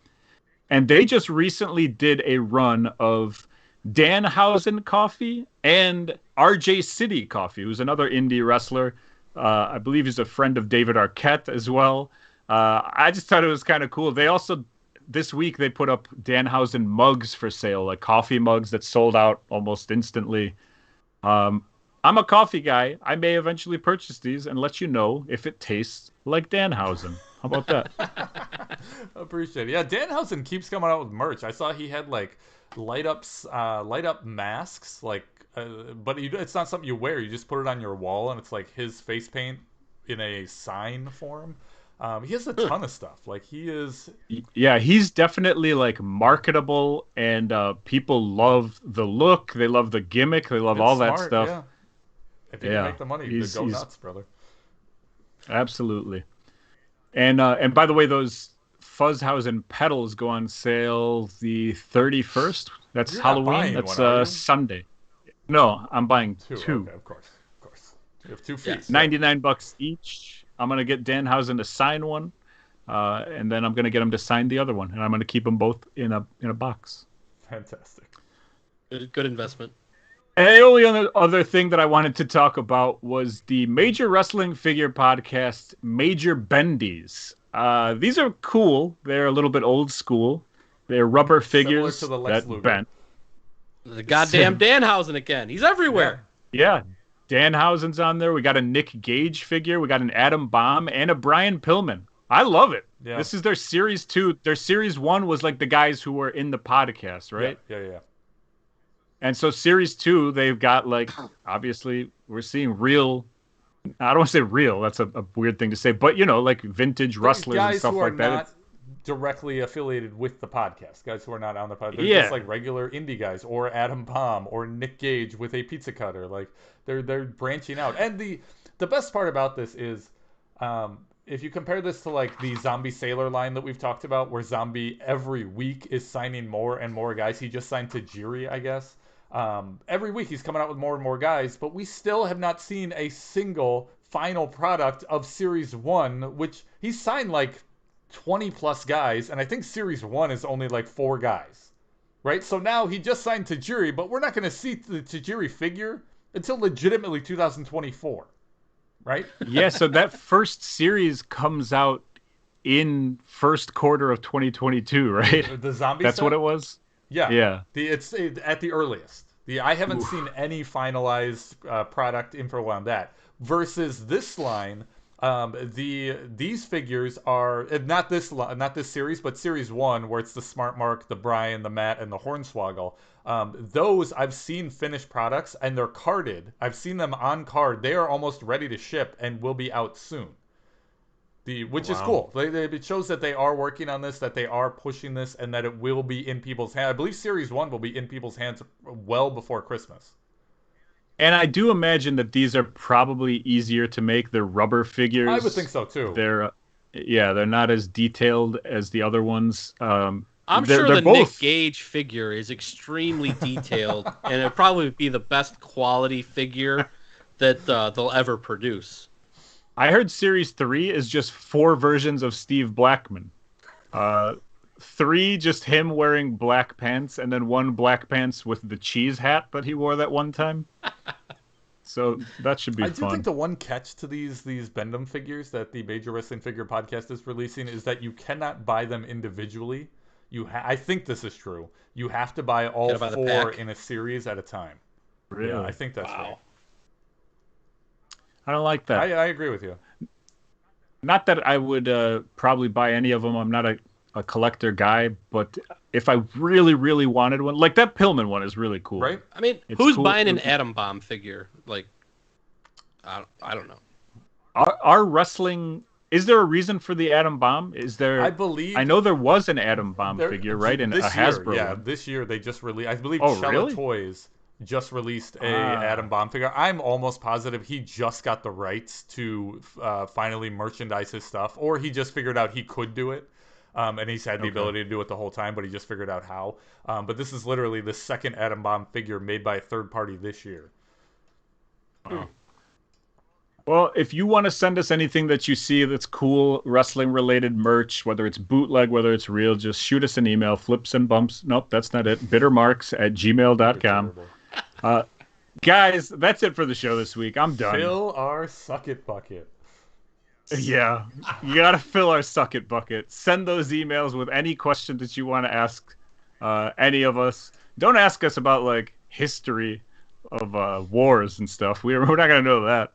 B: And they just recently did a run of Danhausen Coffee and RJ City Coffee, who's another indie wrestler. I believe he's a friend of David Arquette as well. I just thought it was kind of cool. They also, this week, they put up Danhausen mugs for sale, like coffee mugs that sold out almost instantly. I'm a coffee guy. I may eventually purchase these and let you know if it tastes like Danhausen. How about that?
E: Appreciate it. Yeah, Danhausen keeps coming out with merch. I saw he had like light up masks, but it's not something you wear. You just put it on your wall, and it's like his face paint in a sign form. He has a ton of stuff. Like he is.
B: Yeah, he's definitely like marketable, and people love the look. They love the gimmick. They love all that stuff.
E: Yeah. If you can make the money, you go nuts, brother.
B: Absolutely. And by the way, those Fuzzhausen pedals go on sale the 31st. That's
E: You're
B: Halloween. That's Sunday. No, I'm buying two.
E: Okay, of course. You have 2 feet.
B: $99 each. I'm gonna get Danhausen to sign one, and then I'm gonna get him to sign the other one, and I'm gonna keep them both in a box.
E: Fantastic.
C: Good investment.
B: And the only other thing that I wanted to talk about was the Major Wrestling Figure Podcast, Major Bendies. These are cool. They're a little bit old school. They're rubber figures
E: to the Lex
B: that
E: Luger.
B: bent.
C: The goddamn Danhausen again. He's everywhere.
B: Yeah. Danhausen's on there. We got a Nick Gage figure. We got an Adam Bomb and a Brian Pillman. I love it.
E: Yeah.
B: This is their Series 2. Their Series 1 was like the guys who were in the podcast, right?
E: Yeah.
B: And so Series 2, they've got like, obviously, we're seeing real I don't want to say real. That's a weird thing to say, but like vintage wrestlers and stuff like that.
E: Not directly affiliated with the podcast, guys who are not on the podcast. They're
B: Yeah.
E: just like regular indie guys, or Adam Bomb, or Nick Gage with a pizza cutter. Like they're branching out. And the best part about this is, if you compare this to like the Zombie Sailor line that we've talked about, where Zombie every week is signing more and more guys. He just signed Tajiri, I guess. Every week he's coming out with more and more guys, but we still have not seen a single final product of Series 1, which he signed like 20 plus guys, and I think Series 1 is only like 4 guys, right? So now he just signed Tajiri, but we're not going to see the Tajiri figure until legitimately 2024, right?
B: Yeah, so that first series comes out in first quarter of 2022, right?
E: The zombie
B: That's
E: set?
B: what it was?
E: Yeah.
B: Yeah.
E: It's at the earliest. I haven't seen any finalized product info on that. Versus this line, these figures are not this series, but Series 1, where it's the Smart Mark, the Brian, the Matt, and the Hornswoggle. Those I've seen finished products, and they're carded. I've seen them on card. They are almost ready to ship and will be out soon. Which is cool. It shows that they are working on this, that they are pushing this, and that it will be in people's hands. I believe Series 1 will be in people's hands well before Christmas.
B: And I do imagine that these are probably easier to make. They're rubber figures.
E: I would think so, too.
B: They're not as detailed as the other ones.
C: I'm sure the Nick Gage figure is extremely detailed, and it'll probably be the best quality figure that they'll ever produce.
B: I heard Series 3 is just 4 versions of Steve Blackman. 3, just him wearing black pants, and then 1 black pants with the cheese hat that he wore that one time. So that should be fun.
E: I do think the one catch to these Bendham figures that the Major Wrestling Figure Podcast is releasing is that you cannot buy them individually. I think this is true. You have to buy all 4 in a series at a time.
B: Really?
E: Yeah, I think that's right.
B: I don't like that.
E: I agree with you.
B: Not that I would probably buy any of them. I'm not a collector guy, but if I really, really wanted one, like that Pillman one is really cool.
E: Right?
C: I mean, who's buying an Atom Bomb figure? Like, I don't know.
B: Our wrestling... Is there a reason for the Atom Bomb? Is there? I know there was an Atom Bomb figure, right? In a Hasbro.
E: Yeah, this year they just released... I believe
B: really?
E: Toys just released a Atom Bomb figure. I'm almost positive he just got the rights to finally merchandise his stuff, or he just figured out he could do it, and he's had the ability to do it the whole time, but he just figured out how. But this is literally the second Atom Bomb figure made by a third party this year.
B: Wow. Well, if you want to send us anything that you see that's cool, wrestling-related merch, whether it's bootleg, whether it's real, just shoot us an email, flips and bumps. Nope, that's not it. bittermarks@gmail.com. Guys, that's it for the show this week. I'm done.
E: Fill our suck it bucket.
B: Yeah, you got to fill our suck it bucket. Send those emails with any question that you want to ask any of us. Don't ask us about, like, history of wars and stuff. We're not going to know that.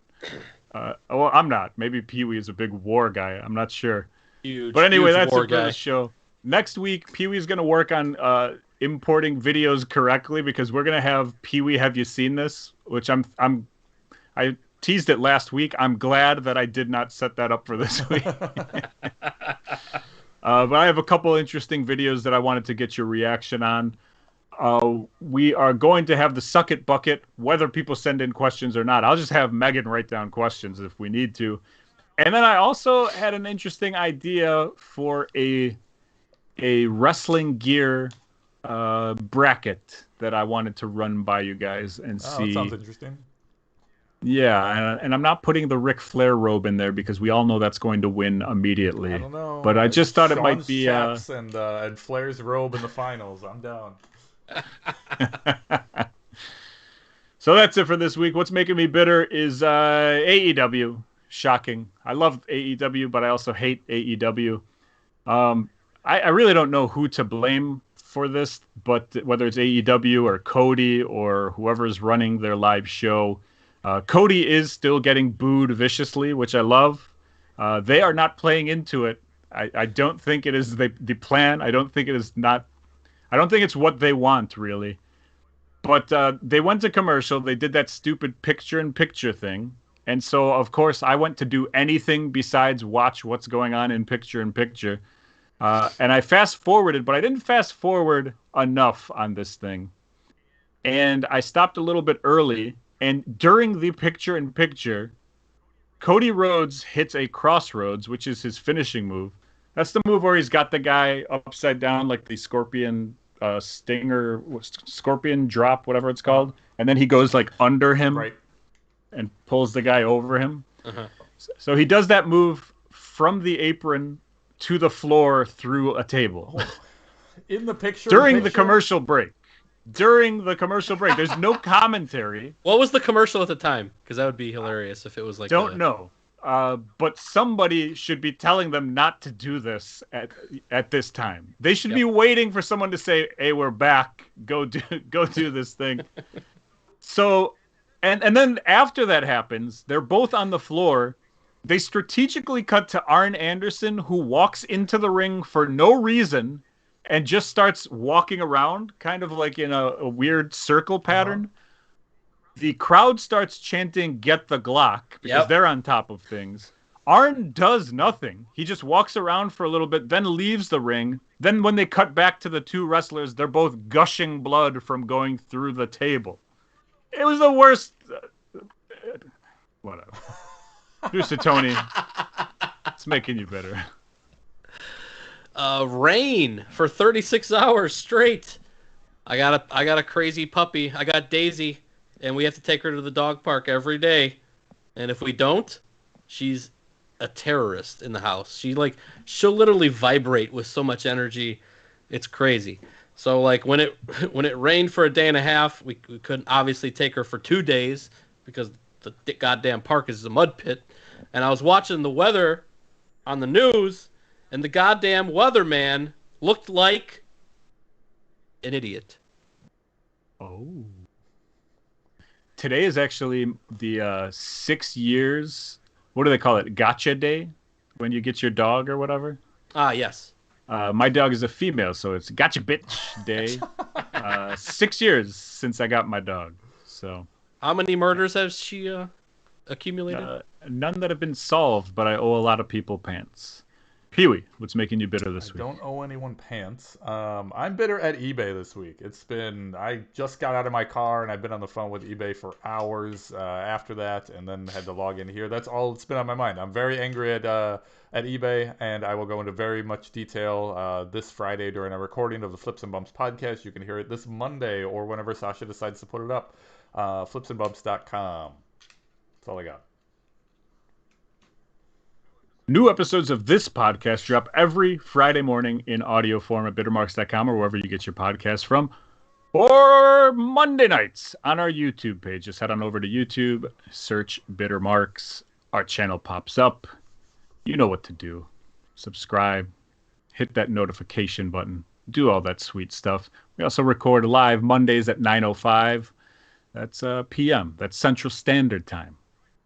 B: Well, I'm not. Maybe Peewee is a big war guy. I'm not sure. But anyway, that's it for the show. Next week, Peewee's going to work on importing videos correctly, because we're going to have Peewee Have You Seen This? Which I teased it last week. I'm glad that I did not set that up for this week. But I have a couple interesting videos that I wanted to get your reaction on. We are going to have the Suck It Bucket, whether people send in questions or not. I'll just have Megan write down questions if we need to. And then I also had an interesting idea for a wrestling gear bracket that I wanted to run by you guys and see.
E: That sounds interesting.
B: Yeah, and I'm not putting the Ric Flair robe in there because we all know that's going to win immediately.
E: I don't know.
B: But I just thought it might be
E: chaps and Flair's robe in the finals. I'm down.
B: So that's it for this week. What's making me bitter is AEW. Shocking. I love AEW, but I also hate AEW. I really don't know who to blame for this, but whether it's AEW or Cody or whoever is running their live show, Cody is still getting booed viciously, which I love. They are not playing into it. I don't think it is the plan. I don't think it's what they want, really. But they went to commercial. They did that stupid picture-in-picture thing. And so, of course, I went to do anything besides watch what's going on in picture. And I fast forwarded, but I didn't fast forward enough on this thing. And I stopped a little bit early. And during the picture, Cody Rhodes hits a crossroads, which is his finishing move. That's the move where he's got the guy upside down, like the scorpion stinger, scorpion drop, whatever it's called. And then he goes like under him.
E: Right.
B: And pulls the guy over him.
C: Uh-huh.
B: So he does that move from the apron to the floor through a table.
E: In the picture?
B: During the commercial break. There's no commentary.
C: What was the commercial at the time? Because that would be hilarious if it was like...
B: Don't know. But somebody should be telling them not to do this at this time. They should be waiting for someone to say, "Hey, we're back. Go do this thing." So... And then after that happens, they're both on the floor. They strategically cut to Arn Anderson, who walks into the ring for no reason and just starts walking around, kind of like in a weird circle pattern. The crowd starts chanting, "Get the Glock," because they're on top of things. Arn does nothing. He just walks around for a little bit, then leaves the ring. Then when they cut back to the two wrestlers, they're both gushing blood from going through the table. It was the worst. Whatever. Here's to Tony. It's making you better.
C: Rain for 36 hours straight. I got a crazy puppy. I got Daisy, and we have to take her to the dog park every day. And if we don't, she's a terrorist in the house. She'll literally vibrate with so much energy. It's crazy. So like when it rained for a day and a half, we couldn't obviously take her for 2 days because the goddamn park is a mud pit. And I was watching the weather on the news, and the goddamn weatherman looked like an idiot.
B: Oh. Today is actually the 6 years. What do they call it? Gotcha day, when you get your dog or whatever.
C: Ah, yes.
B: My dog is a female, so it's gotcha bitch day. 6 years since I got my dog. So
C: how many murders has she accumulated?
B: None that have been solved, but I owe a lot of people pants. Peewee, what's making you bitter this week?
E: I don't owe anyone pants. I'm bitter at eBay this week. I just got out of my car and I've been on the phone with eBay for hours after that, and then had to log in here. That's all that's been on my mind. I'm very angry at eBay, and I will go into very much detail this Friday during a recording of the Flips and Bumps podcast. You can hear it this Monday or whenever Sasha decides to put it up. Flipsandbumps.com. That's all I got.
B: New episodes of this podcast drop every Friday morning in audio form at bittermarks.com or wherever you get your podcasts from. Or Monday nights on our YouTube page. Just head on over to YouTube, search Bittermarks. Our channel pops up. You know what to do. Subscribe. Hit that notification button. Do all that sweet stuff. We also record live Mondays at 9:05. That's p.m. That's Central Standard Time.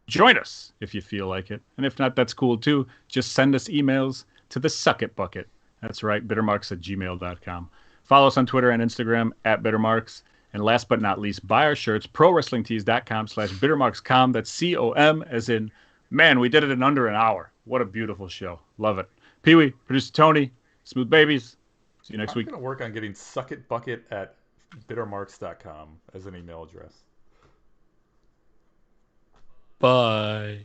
B: Join us if you feel like it. And if not, that's cool too. Just send us emails to the Suck It Bucket. That's right, bittermarks@gmail.com. Follow us on Twitter and Instagram at Bittermarks. And last but not least, buy our shirts, prowrestlingtees.com/bittermarkscom. That's C-O-M, as in, man, we did it in under an hour. What a beautiful show. Love it. Peewee, producer Tony, Smooth Babies. See you next week.
E: I'm going to work on getting suckitbucket@bittermarks.com as an email address.
C: Bye.